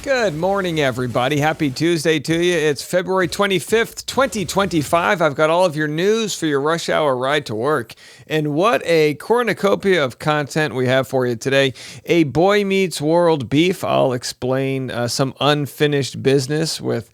Good morning, everybody. Happy Tuesday to you. It's February 25th, 2025. I've got all of your news for your rush hour ride to work. And what a cornucopia of content we have for you today. A Boy Meets World beef. I'll explain some unfinished business with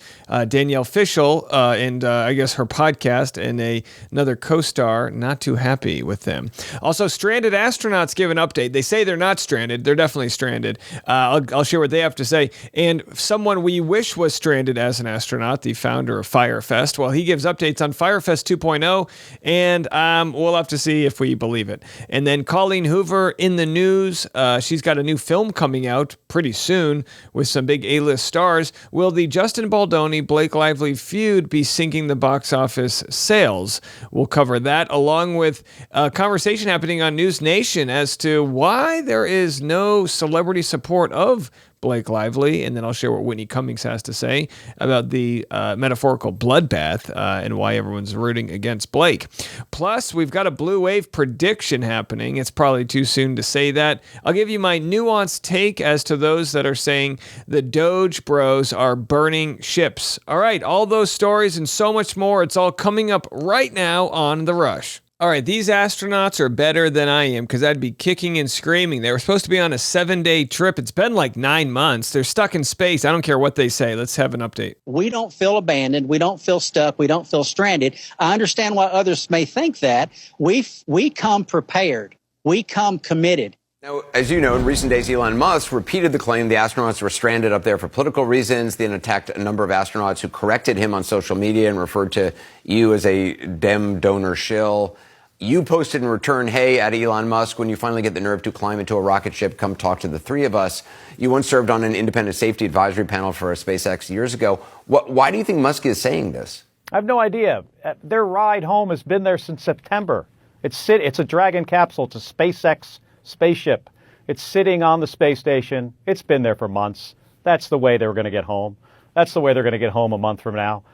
Danielle Fishel and I guess her podcast, and another co-star not too happy with them. Also, stranded astronauts give an update. They say they're not stranded. They're definitely stranded. I'll share what they have to say. And someone we wish was stranded as an astronaut, the founder of Firefest, well, he gives updates on Firefest 2.0, and we'll have to see if we believe it. And then Colleen Hoover in the news. She's got a new film coming out pretty soon with some big A-list stars. Will the Justin Baldoni-Blake Lively feud be sinking the box office sales? We'll cover that, along with a conversation happening on News Nation as to why there is no celebrity support of Blake Lively, and then I'll share what Whitney Cummings has to say about the metaphorical bloodbath and why everyone's rooting against Blake. Plus, we've got a blue wave prediction happening. It's probably too soon to say that. I'll give you my nuanced take as to those that are saying the Doge bros are burning ships. All right, all those stories and so much more, it's all coming up right now on The Rush. All right, these astronauts are better than I am because I'd be kicking and screaming. They were supposed to be on a 7-day trip. It's been like 9 months. They're stuck in space. I don't care what they say. Let's have an update. We don't feel abandoned. We don't feel stuck. We don't feel stranded. I understand why others may think that. We come prepared. We come committed. Now, as you know, in recent days, Elon Musk repeated the claim the astronauts were stranded up there for political reasons, then attacked a number of astronauts who corrected him on social media and referred to you as a Dem donor shill. You posted in return, hey, at Elon Musk, when you finally get the nerve to climb into a rocket ship, come talk to the three of us. You once served on an independent safety advisory panel for SpaceX years ago. Why do you think Musk is saying this? I have no idea. Their ride home has been there since September. It's a Dragon capsule. It's a SpaceX spaceship. It's sitting on the space station. It's been there for months. That's the way they were going to get home. That's the way they're going to get home a month from now.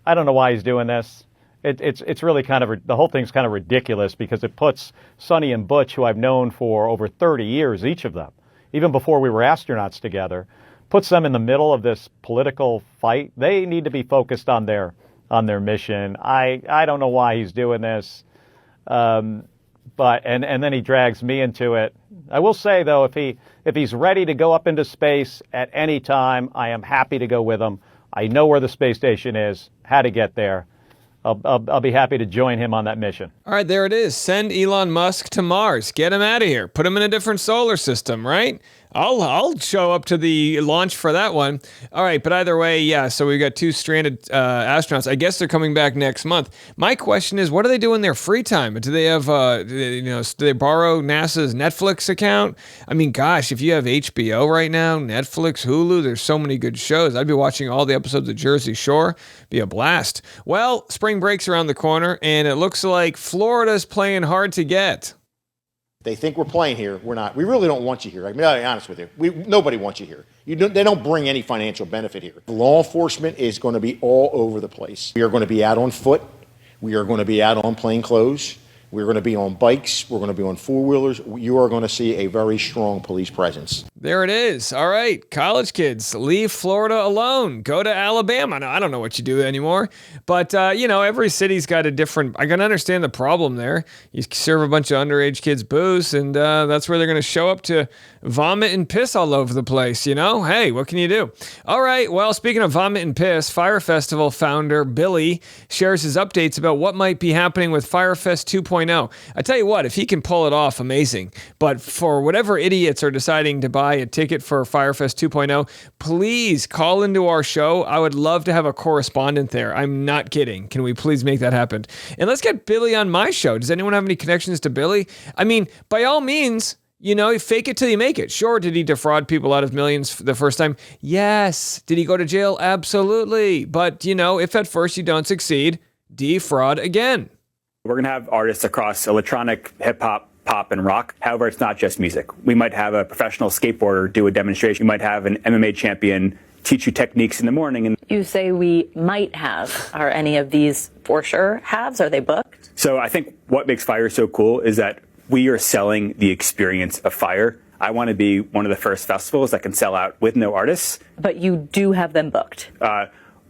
I don't know why he's doing this. It's really kind of, the whole thing's kind of ridiculous because it puts Sonny and Butch, who I've known for over 30 years, each of them, even before we were astronauts together, puts them in the middle of this political fight. They need to be focused on their mission. I don't know why he's doing this. But then he drags me into it. I will say, though, if he's ready to go up into space at any time, I am happy to go with him. I know where the space station is, how to get there. I'll be happy to join him on that mission. All right, there it is. Send Elon Musk to Mars. Get him out of here. Put him in a different solar system, right? I'll show up to the launch for that one. All right, but either way, yeah, so we've got two stranded astronauts. I guess they're coming back next month. My question is, what do they do in their free time? Do they have, do they borrow NASA's Netflix account? I mean, gosh, if you have HBO right now, Netflix, Hulu, there's so many good shows. I'd be watching all the episodes of Jersey Shore. Be a blast. Well, spring break's around the corner, and it looks like Florida's playing hard to get. They think we're playing here. We're not. We really don't want you here. I mean, I'll be honest with you. Nobody wants you here. They don't bring any financial benefit here. Law enforcement is going to be all over the place. We are going to be out on foot. We are going to be out on plain clothes. We're going to be on bikes. We're going to be on four-wheelers. You are going to see a very strong police presence. There it is. All right, college kids, leave Florida alone. Go to Alabama. Now, I don't know what you do anymore, but, every city's got a different... I can understand the problem there. You serve a bunch of underage kids booze, and that's where they're going to show up to vomit and piss all over the place, Hey, what can you do? All right, well, speaking of vomit and piss, Fire Festival founder Billy shares his updates about what might be happening with Firefest 2.0. I tell you what, if he can pull it off, amazing. But for whatever idiots are deciding to buy a ticket for Firefest 2.0, please call into our show. I would love to have a correspondent there. I'm not kidding. Can we please make that happen? And let's get Billy on my show. Does anyone have any connections to Billy? I mean, by all means, fake it till you make it. Sure, did he defraud people out of millions for the first time? Yes. Did he go to jail? Absolutely. But, if at first you don't succeed, defraud again. We're going to have artists across electronic, hip-hop, pop, and rock. However, it's not just music. We might have a professional skateboarder do a demonstration. We might have an MMA champion teach you techniques in the morning. And you say we might have. Are any of these for sure haves? Are they booked? So I think what makes Fire so cool is that we are selling the experience of Fire. I want to be one of the first festivals that can sell out with no artists. But you do have them booked.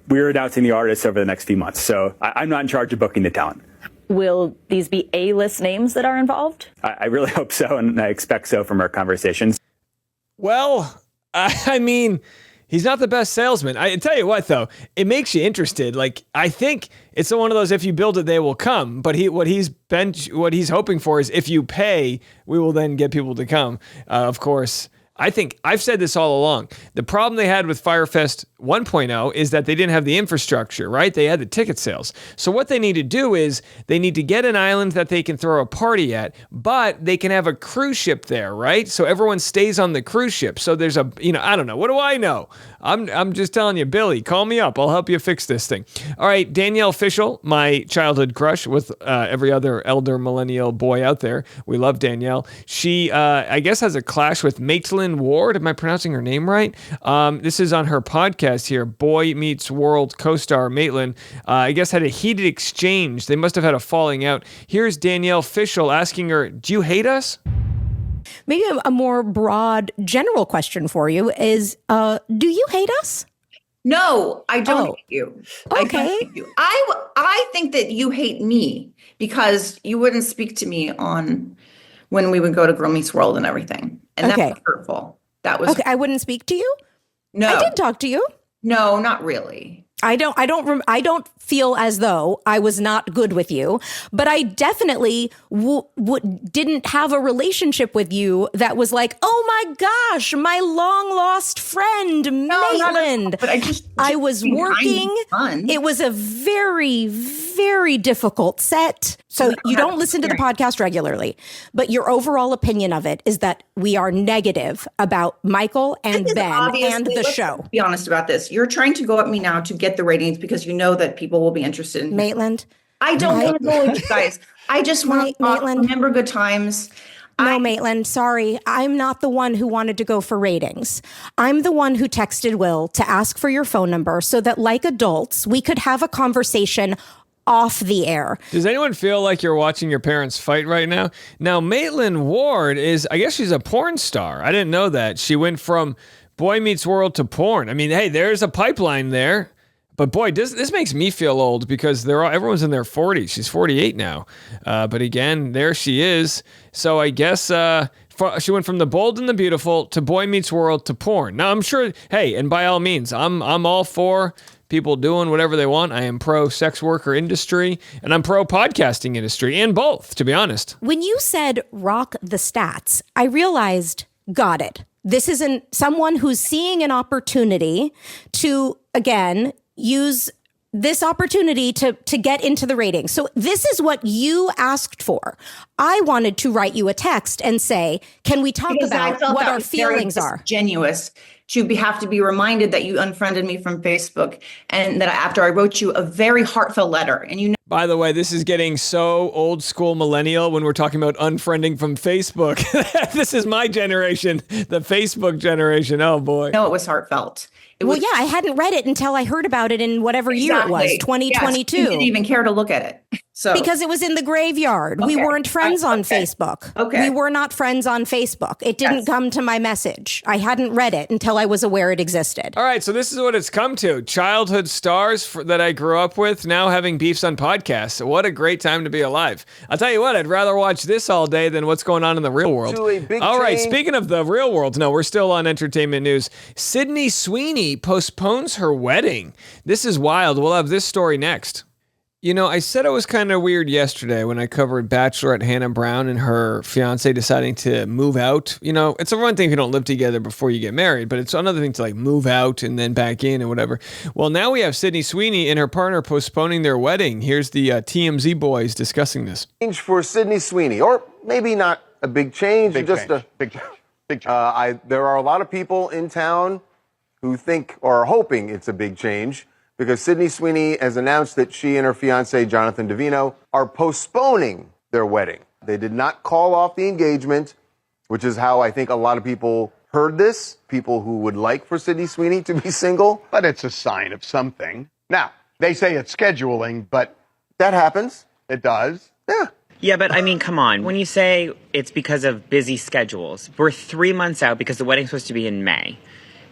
We're announcing the artists over the next few months, so I'm not in charge of booking the talent. Will these be A-list names that are involved? I really hope so, and I expect so from our conversations. Well, I mean, he's not the best salesman. I tell you what, though, it makes you interested. Like, I think it's one of those, if you build it, they will come. But what he's hoping for is if you pay, we will then get people to come. Of course, I think I've said this all along. The problem they had with Firefest 1.0 is that they didn't have the infrastructure, right? They had the ticket sales. So what they need to do is they need to get an island that they can throw a party at, but they can have a cruise ship there, right? So everyone stays on the cruise ship. So there's I don't know. What do I know? I'm just telling you, Billy, call me up. I'll help you fix this thing. All right, Danielle Fishel, my childhood crush with every other elder millennial boy out there. We love Danielle. She, I guess, has a clash with Maitland Ward. Am I pronouncing her name right? This is on her podcast here. Boy Meets World co-star Maitland, I guess, had a heated exchange. They must have had a falling out. Here's Danielle Fishel asking her, do you hate us? Maybe a more broad, general question for you is, do you hate us? No, I don't hate you. Okay. I don't hate you. I think that you hate me because you wouldn't speak to me on when we would go to Girl Meets World and everything. And that was hurtful. That was okay. I wouldn't speak to you? No. I did talk to you. No, not really. I don't feel as though I was not good with you, but I definitely didn't have a relationship with you that was like, oh my gosh, my long lost friend, Maitland. But I was working. It was a very, very difficult set. So you don't listen to the podcast regularly, but your overall opinion of it is that we are negative about Michael and Ben and the show. Be honest about this. You're trying to go at me now to get the ratings because you know that people will be interested in Maitland. I don't want to go with you guys. I just want to remember good times. No, Maitland, sorry. I'm not the one who wanted to go for ratings. I'm the one who texted Will to ask for your phone number so that, like adults, we could have a conversation off the air. Does anyone feel like you're watching your parents fight right now? Now, Maitland Ward I guess she's a porn star. I didn't know that. She went from Boy Meets World to porn. I mean, hey, there's a pipeline there. But boy, this makes me feel old because everyone's in their 40s. She's 48 now. But again, there she is. So I guess she went from The Bold and the Beautiful to Boy Meets World to porn. Now, I'm sure, hey, and by all means, I'm all for people doing whatever they want. I am pro sex worker industry and I'm pro podcasting industry, and both, to be honest. When you said rock the stats, I realized, got it. This isn't someone who's seeing an opportunity to, again, use this opportunity to get into the ratings. So this is what you asked for. I wanted to write you a text and say, can we talk about what our feelings are? Genuous. Have to be reminded that you unfriended me from Facebook and that after I wrote you a very heartfelt letter and By the way, this is getting so old school millennial when we're talking about unfriending from Facebook. This is my generation, the Facebook generation. Oh boy. No, it was heartfelt. I hadn't read it until I heard about it in whatever year it was, 2022. Yes, you didn't even care to look at it. So because it was in the graveyard. We weren't friends on Facebook. Okay. We were not friends on Facebook. It didn't come to my message. I hadn't read it until I was aware it existed. All right, so this is what it's come to. Childhood stars that I grew up with now having beefs on podcasts. What a great time to be alive. I'll tell you what, I'd rather watch this all day than what's going on in the real world. All right, speaking of the real world, no, we're still on entertainment news. Sydney Sweeney postpones her wedding. This is wild. We'll have this story next. You know, I said it was kind of weird yesterday when I covered Bachelorette Hannah Brown and her fiance deciding to move out. You know, it's a one thing if you don't live together before you get married, but it's another thing to like move out and then back in and whatever. Well, now we have Sydney Sweeney and her partner postponing their wedding. Here's the TMZ boys discussing this. Change for Sydney Sweeney, or maybe not a big change, big change. There are a lot of people in town who think or are hoping it's a big change, because Sydney Sweeney has announced that she and her fiancé, Jonathan Davino, are postponing their wedding. They did not call off the engagement, which is how I think a lot of people heard this, people who would like for Sydney Sweeney to be single. But it's a sign of something. Now, they say it's scheduling, but that happens. It does. Yeah. Yeah, but I mean, come on. When you say it's because of busy schedules, we're 3 months out because the wedding's supposed to be in May.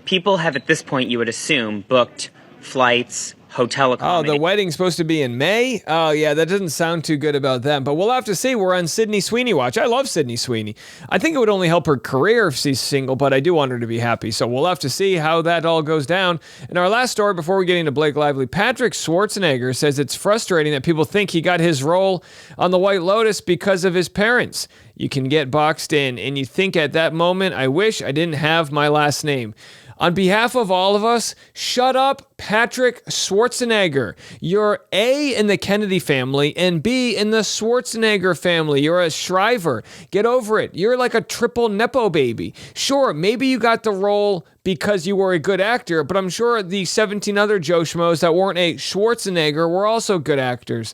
People have, at this point, you would assume, booked flights, hotel accommodation. Oh, the wedding's supposed to be in May? Oh, yeah, that doesn't sound too good about them. But we'll have to see. We're on Sydney Sweeney watch. I love Sydney Sweeney. I think it would only help her career if she's single, but I do want her to be happy. So we'll have to see how that all goes down. And our last story before we get into Blake Lively, Patrick Schwarzenegger says it's frustrating that people think he got his role on The White Lotus because of his parents. You can get boxed in, and you think at that moment, I wish I didn't have my last name. On behalf of all of us, shut up, Patrick Schwarzenegger. You're A, in the Kennedy family, and B, in the Schwarzenegger family. You're a Shriver. Get over it. You're like a triple Nepo baby. Sure, maybe you got the role because you were a good actor, but I'm sure the 17 other Joe Schmoes that weren't a Schwarzenegger were also good actors.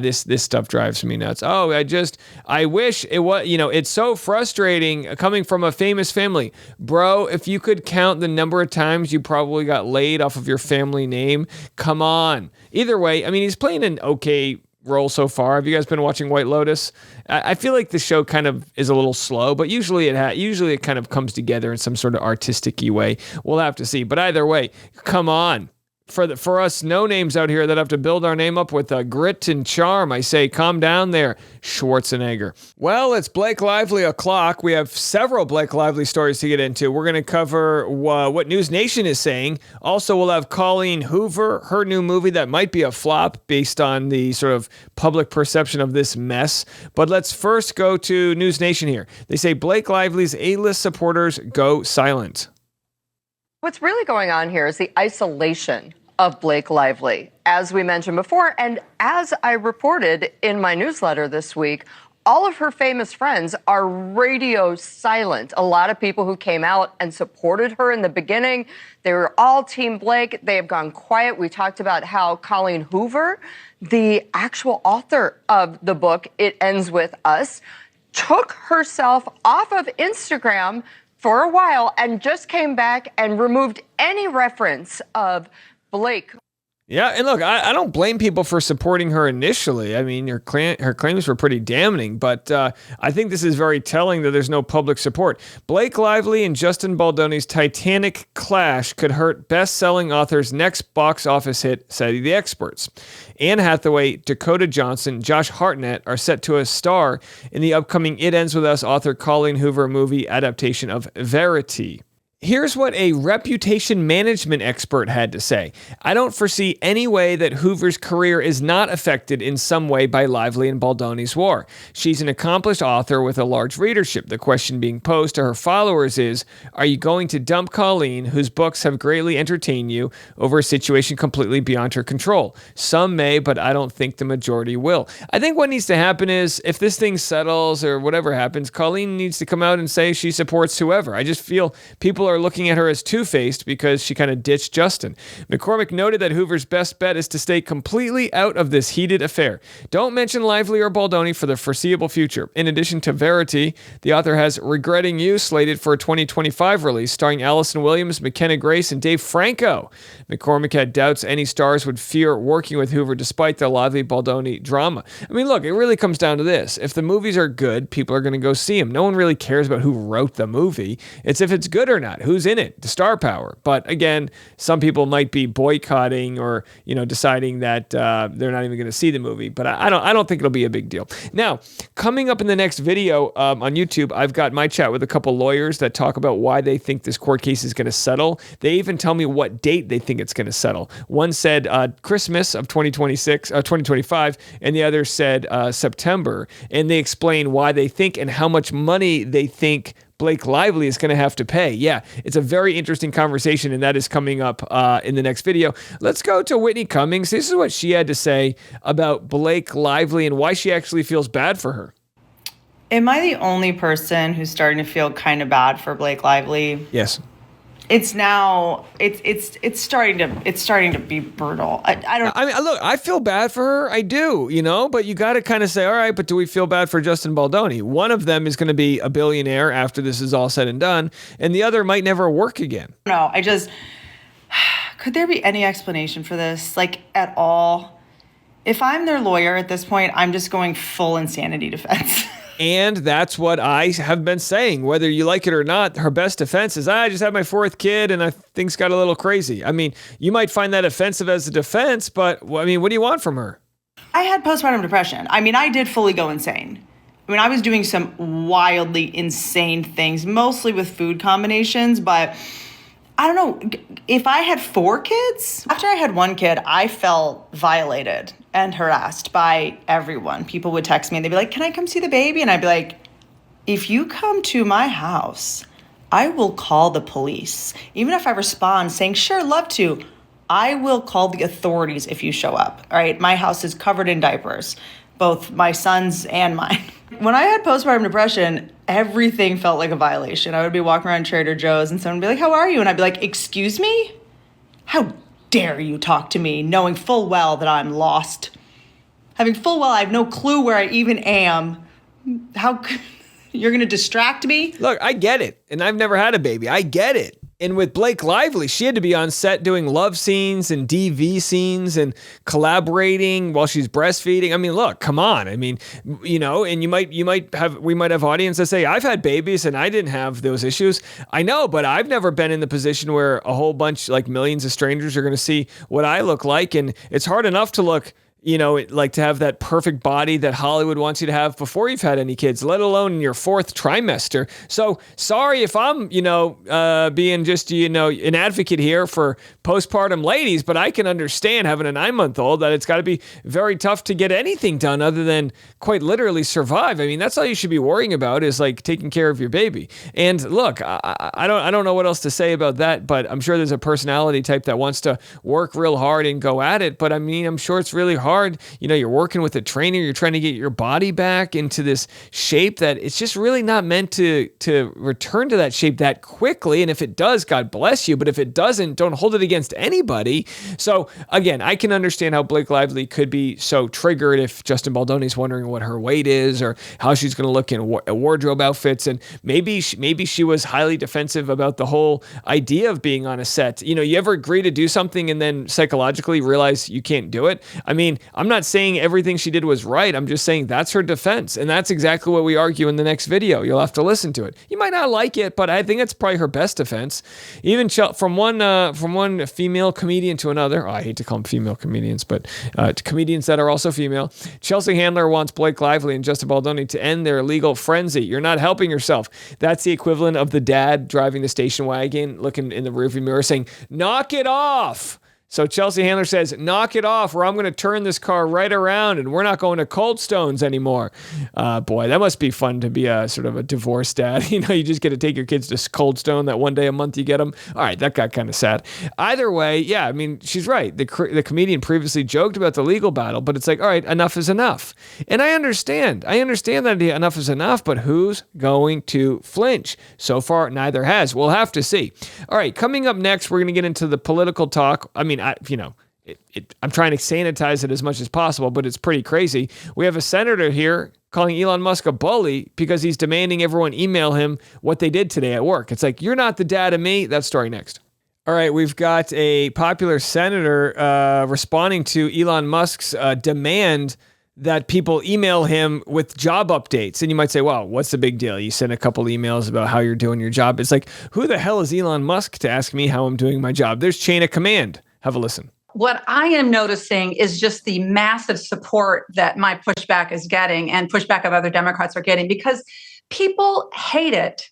This stuff drives me nuts. Oh, I wish it was, it's so frustrating coming from a famous family. Bro, if you could count the number of times you probably got laid off of your family name, come on. Either way, I mean, he's playing an okay role so far. Have you guys been watching White Lotus? I feel like the show kind of is a little slow, but usually it kind of comes together in some sort of artistic-y way. We'll have to see. But either way, come on. For us no-names out here that have to build our name up with grit and charm, I say, calm down there, Schwarzenegger. Well, it's Blake Lively o'clock. We have several Blake Lively stories to get into. We're going to cover what News Nation is saying. Also, we'll have Colleen Hoover, her new movie that might be a flop based on the sort of public perception of this mess. But let's first go to News Nation here. They say Blake Lively's A-list supporters go silent. What's really going on here is the isolation of Blake Lively, as we mentioned before. And as I reported in my newsletter this week, all of her famous friends are radio silent. A lot of people who came out and supported her in the beginning, they were all Team Blake. They have gone quiet. We talked about how Colleen Hoover, the actual author of the book, It Ends With Us, took herself off of Instagram for a while and just came back and removed any reference of Blake. Yeah, and look, I don't blame people for supporting her initially. I mean, her claims were pretty damning, but I think this is very telling that there's no public support. Blake Lively and Justin Baldoni's Titanic clash could hurt best-selling author's next box office hit, say the experts. Anne Hathaway, Dakota Johnson, Josh Hartnett are set to star in the upcoming It Ends With Us author Colleen Hoover movie adaptation of Verity. Here's what a reputation management expert had to say. I don't foresee any way that Hoover's career is not affected in some way by Lively and Baldoni's war. She's an accomplished author with a large readership. The question being posed to her followers is, are you going to dump Colleen, whose books have greatly entertained you, over a situation completely beyond her control? Some may, but I don't think the majority will. I think what needs to happen is, if this thing settles or whatever happens, Colleen needs to come out and say she supports whoever. I just feel people are looking at her as two-faced because she kind of ditched Justin. McCormick noted that Hoover's best bet is to stay completely out of this heated affair. Don't mention Lively or Baldoni for the foreseeable future. In addition to Verity, the author has Regretting You slated for a 2025 release, starring Allison Williams, McKenna Grace, and Dave Franco. McCormick had doubts any stars would fear working with Hoover despite the Lively-Baldoni drama. I mean, look, it really comes down to this. If the movies are good, people are going to go see them. No one really cares about who wrote the movie. It's if it's good or not. Who's in it? The star power. But again, some people might be boycotting or, deciding that they're not even going to see the movie. But I don't think it'll be a big deal. Now, coming up in the next video on YouTube, I've got my chat with a couple lawyers that talk about why they think this court case is going to settle. They even tell me what date they think it's going to settle. One said Christmas of 2025, and the other said September. And they explain why they think and how much money they think Blake Lively is going to have to pay. Yeah, it's a very interesting conversation, and that is coming up in the next video. Let's go to Whitney Cummings. This is what she had to say about Blake Lively and why she actually feels bad for her. Am I the only person who's starting to feel kind of bad for Blake Lively? Yes. It's now it's starting to be brutal. I mean, look, I feel bad for her. I do, but you got to kind of say, all right, but do we feel bad for Justin Baldoni? One of them is going to be a billionaire after this is all said and done, and the other might never work again. No, could there be any explanation for this, like, at all? If I'm their lawyer at this point, I'm just going full insanity defense. And that's what I have been saying. Whether you like it or not, her best defense is, I just had my fourth kid and things got a little crazy. I mean, you might find that offensive as a defense, but I mean, what do you want from her? I had postpartum depression. I mean, I did fully go insane. I mean, I was doing some wildly insane things, mostly with food combinations, but I don't know. If I had 4 kids, after I had 1 kid, I felt violated and harassed by everyone. People would text me and they'd be like, can I come see the baby? And I'd be like, if you come to my house, I will call the police. Even if I respond saying, sure, love to, I will call the authorities if you show up. All right, my house is covered in diapers, both my son's and mine. When I had postpartum depression, everything felt like a violation. I would be walking around Trader Joe's and someone would be like, how are you? And I'd be like, excuse me? How dare you talk to me, knowing full well that I'm lost? Having full well I have no clue where I even am. How you're going to distract me? Look, I get it. And I've never had a baby. I get it. And with Blake Lively, she had to be on set doing love scenes and DV scenes and collaborating while she's breastfeeding. I mean, look, come on. I mean, you know, and we might have audience that say, I've had babies and I didn't have those issues. I know, but I've never been in the position where a whole bunch, like millions of strangers are going to see what I look like. And it's hard enough to look, you know, like to have that perfect body that Hollywood wants you to have before you've had any kids, let alone in your 4th trimester. So sorry if I'm, being just, an advocate here for postpartum ladies, but I can understand having a 9-month-old that it's got to be very tough to get anything done other than quite literally survive. I mean, that's all you should be worrying about is like taking care of your baby. And look, I don't know what else to say about that, but I'm sure there's a personality type that wants to work real hard and go at it. But I mean, I'm sure it's really hard. You're working with a trainer, you're trying to get your body back into this shape that it's just really not meant to return to that shape that quickly. And if it does, God bless you. But if it doesn't, don't hold it against anybody. So again, I can understand how Blake Lively could be so triggered if Justin Baldoni's wondering what her weight is or how she's going to look in wardrobe outfits. And maybe she was highly defensive about the whole idea of being on a set. You ever agree to do something and then psychologically realize you can't do it? I mean, I'm not saying everything she did was right. I'm just saying that's her defense. And that's exactly what we argue in the next video. You'll have to listen to it. You might not like it, but I think it's probably her best defense. Even from one female comedian to another, I hate to call them female comedians, but comedians that are also female, Chelsea Handler wants Blake Lively and Justin Baldoni to end their legal frenzy. You're not helping yourself. That's the equivalent of the dad driving the station wagon, looking in the rearview mirror saying, knock it off. So Chelsea Handler says, knock it off or I'm going to turn this car right around and we're not going to Cold Stones anymore. Boy, that must be fun to be a sort of a divorced dad. You just get to take your kids to Cold Stone that one day a month you get them. All right, that got kind of sad. Either way, yeah, I mean, she's right. The comedian previously joked about the legal battle, but it's like, all right, enough is enough. And I understand that enough is enough, but who's going to flinch? So far, neither has. We'll have to see. All right, coming up next, we're going to get into the political talk. I mean, I'm trying to sanitize it as much as possible, but it's pretty crazy. We have a senator here calling Elon Musk a bully because he's demanding everyone email him what they did today at work. It's like, you're not the dad of me. That story next. All right, we've got a popular senator responding to Elon Musk's demand that people email him with job updates. And you might say, wow, what's the big deal? You send a couple emails about how you're doing your job. It's like, who the hell is Elon Musk to ask me how I'm doing my job? There's chain of command. Have a listen. What I am noticing is just the massive support that my pushback is getting and pushback of other Democrats are getting, because people hate it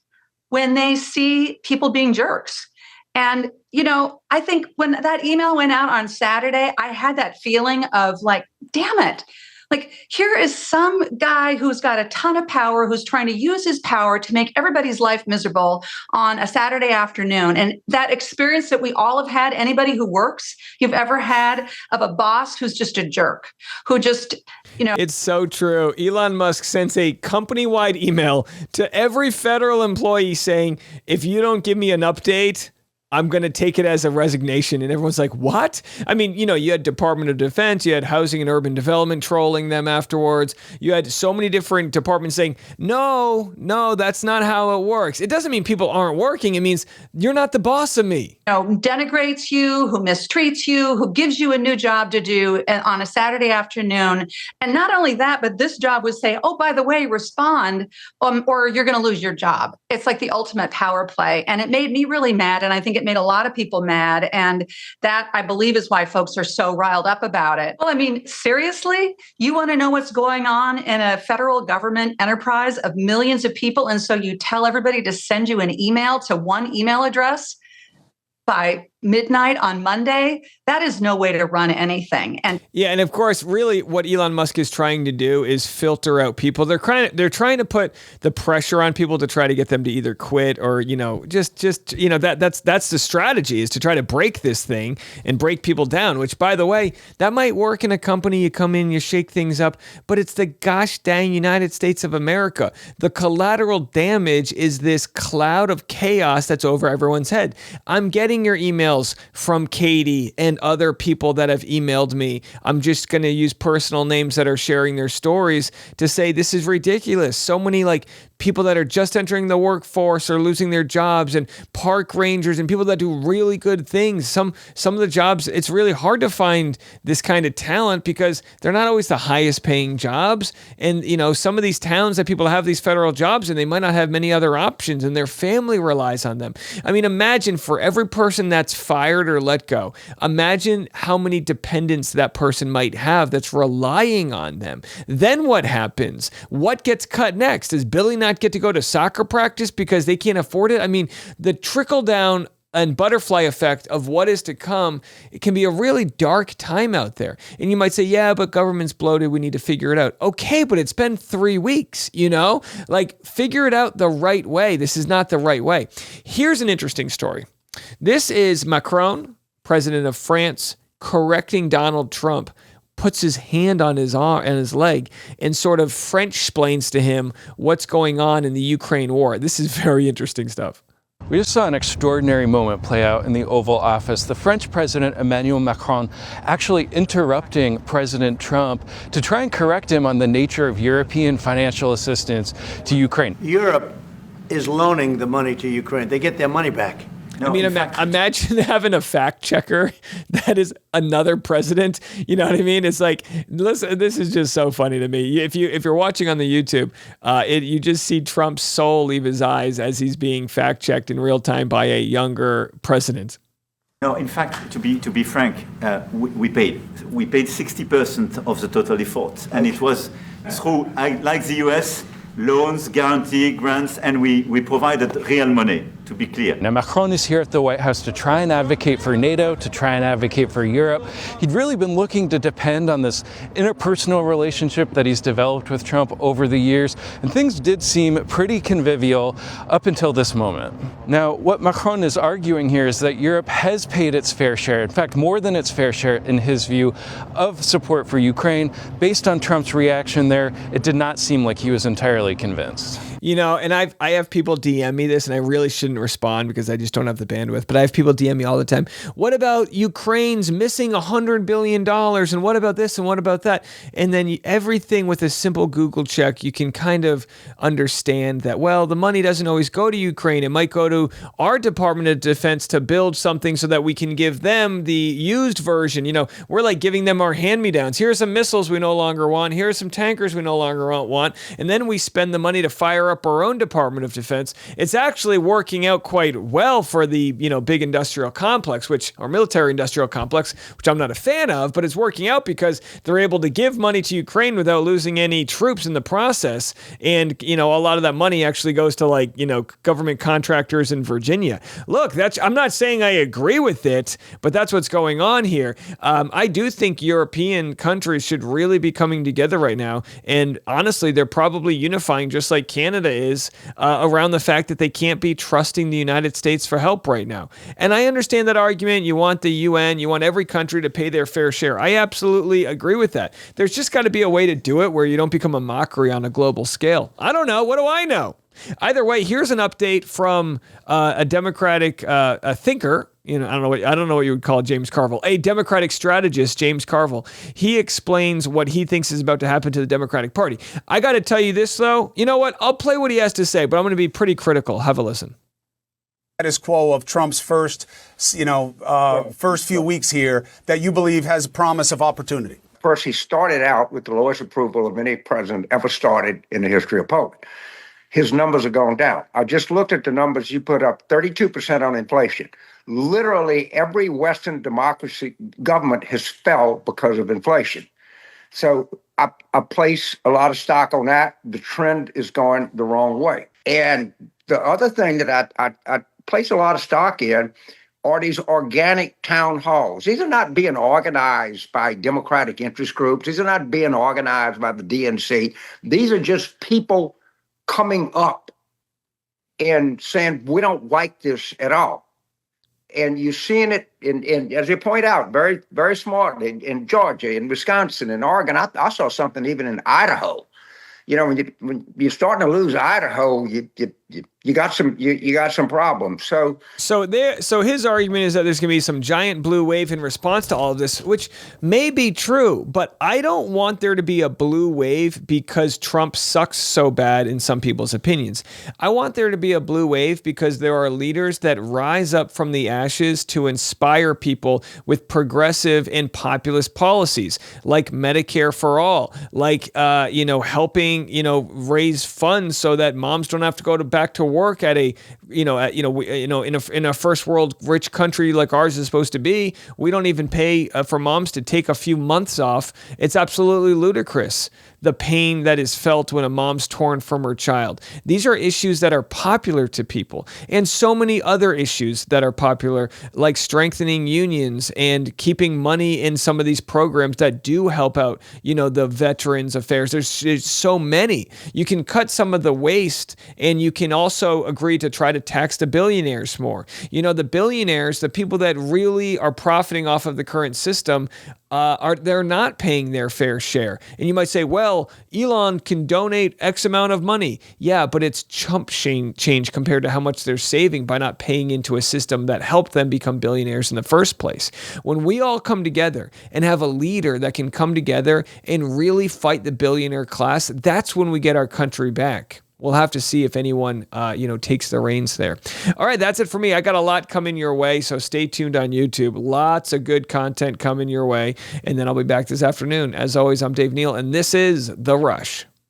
when they see people being jerks. And, I think when that email went out on Saturday, I had that feeling of like, damn it. Like, here is some guy who's got a ton of power, who's trying to use his power to make everybody's life miserable on a Saturday afternoon. And that experience that we all have had, anybody who works, you've ever had of a boss who's just a jerk, who just, It's so true. Elon Musk sends a company-wide email to every federal employee saying, if you don't give me an update, I'm going to take it as a resignation. And everyone's like, what? I mean, you had Department of Defense, you had Housing and Urban Development trolling them afterwards. You had so many different departments saying, no, that's not how it works. It doesn't mean people aren't working. It means you're not the boss of me. Denigrates you, who mistreats you, who gives you a new job to do on a Saturday afternoon. And not only that, but this job would say, oh, by the way, respond, or you're going to lose your job. It's like the ultimate power play. And it made me really mad. And I think it made a lot of people mad. And that, I believe, is why folks are so riled up about it. Well, I mean, seriously, you want to know what's going on in a federal government enterprise of millions of people. And so you tell everybody to send you an email to one email address by midnight on Monday. That is no way to run anything. And of course, really what Elon Musk is trying to do is filter out people. They're trying to put the pressure on people to try to get them to either quit or, that's the strategy, is to try to break this thing and break people down, which, by the way, that might work in a company. You come in, you shake things up, but it's the gosh dang United States of America. The collateral damage is this cloud of chaos that's over everyone's head. I'm getting your emails from Katie and other people that have emailed me. I'm just going to use personal names that are sharing their stories to say this is ridiculous. So many people that are just entering the workforce are losing their jobs, and park rangers and people that do really good things. Some of the jobs, it's really hard to find this kind of talent because they're not always the highest paying jobs. And, some of these towns that people have these federal jobs and they might not have many other options, and their family relies on them. I mean, imagine for every person that's fired or let go, imagine how many dependents that person might have that's relying on them. Then what happens? What gets cut next? Does Billy not get to go to soccer practice because they can't afford it? I mean, the trickle down and butterfly effect of what is to come, it can be a really dark time out there. And you might say, yeah, but government's bloated, we need to figure it out. Okay, but it's been 3 weeks, figure it out the right way. This is not the right way. Here's an interesting story. This is Macron, president of France, correcting Donald Trump, puts his hand on his arm and his leg and sort of French-splains to him what's going on in the Ukraine war. This is very interesting stuff. We just saw an extraordinary moment play out in the Oval Office. The French President Emmanuel Macron actually interrupting President Trump to try and correct him on the nature of European financial assistance to Ukraine. Europe is loaning the money to Ukraine. They get their money back. No, I mean, imagine having a fact checker that is another president. You know what I mean? It's like, listen, this is just so funny to me. If you're watching on the YouTube, you just see Trump's soul leave his eyes as he's being fact checked in real time by a younger president. No, in fact, to be frank, we paid 60% of the total effort, and it was through, like the US, loans, guarantee, grants, and we provided real money, to be clear. Now, Macron is here at the White House to try and advocate for NATO, to try and advocate for Europe. He'd really been looking to depend on this interpersonal relationship that he's developed with Trump over the years, and things did seem pretty convivial up until this moment. Now, what Macron is arguing here is that Europe has paid its fair share, in fact, more than its fair share, in his view, of support for Ukraine. Based on Trump's reaction there, it did not seem like he was entirely convinced. And I have people DM me this, and I really shouldn't respond because I just don't have the bandwidth, but I have people DM me all the time. What about Ukraine's missing $100 billion? And what about this? And what about that? And then everything with a simple Google check, you can kind of understand that, well, the money doesn't always go to Ukraine. It might go to our Department of Defense to build something so that we can give them the used version. We're like giving them our hand-me-downs. Here are some missiles we no longer want. Here are some tankers we no longer want. And then we spend the money to fire up our own Department of Defense. It's actually working out quite well for the, big industrial complex, or military industrial complex, which I'm not a fan of, but it's working out because they're able to give money to Ukraine without losing any troops in the process. And, a lot of that money actually goes to government contractors in Virginia. Look, I'm not saying I agree with it, but that's what's going on here. I do think European countries should really be coming together right now. And honestly, they're probably unifying just like Canada is around the fact that they can't be trusting the United States for help right now. And I understand that argument. You want the UN, you want every country to pay their fair share. I absolutely agree with that. There's just got to be a way to do it where you don't become a mockery on a global scale. I don't know. What do I know? Either way, here's an update from a Democratic thinker. I don't know what you would call James Carville, a Democratic strategist, James Carville. He explains what he thinks is about to happen to the Democratic Party. I got to tell you this, though. You know what? I'll play what he has to say, but I'm going to be pretty critical. Have a listen. Status quo of Trump's first few weeks here that you believe has a promise of opportunity? First, he started out with the lowest approval of any president ever started in the history of Poland. His numbers are going down. I just looked at the numbers. You put up 32% on inflation. Literally every Western democracy government has fell because of inflation. So I place a lot of stock on that. The trend is going the wrong way. And the other thing that I place a lot of stock in are these organic town halls. These are not being organized by Democratic interest groups. These are not being organized by the DNC. These are just people coming up and saying, we don't like this at all. And you're seeing it in as you point out, very, very smart in Georgia, in Wisconsin, in Oregon. I saw something even in Idaho. When you're starting to lose Idaho, you got some problems. So his argument is that there's going to be some giant blue wave in response to all of this, which may be true, but I don't want there to be a blue wave because Trump sucks so bad in some people's opinions. I want there to be a blue wave because there are leaders that rise up from the ashes to inspire people with progressive and populist policies like Medicare for all, like helping raise funds so that moms don't have to go back to work at in a first world rich country like ours is supposed to be. We don't even pay for moms to take a few months off. It's absolutely ludicrous, the pain that is felt when a mom's torn from her child. These are issues that are popular to people, and so many other issues that are popular, like strengthening unions and keeping money in some of these programs that do help out, the veterans affairs. There's so many. You can cut some of the waste, and you can also agree to try to tax the billionaires more. The billionaires, the people that really are profiting off of the current system, they're not paying their fair share. And you might say, well, Elon can donate X amount of money. Yeah, but it's chump change compared to how much they're saving by not paying into a system that helped them become billionaires in the first place. When we all come together and have a leader that can come together and really fight the billionaire class, that's when we get our country back. We'll have to see if anyone, takes the reins there. All right, that's it for me. I got a lot coming your way, so stay tuned on YouTube. Lots of good content coming your way, and then I'll be back this afternoon. As always, I'm Dave Neal, and this is The Rush.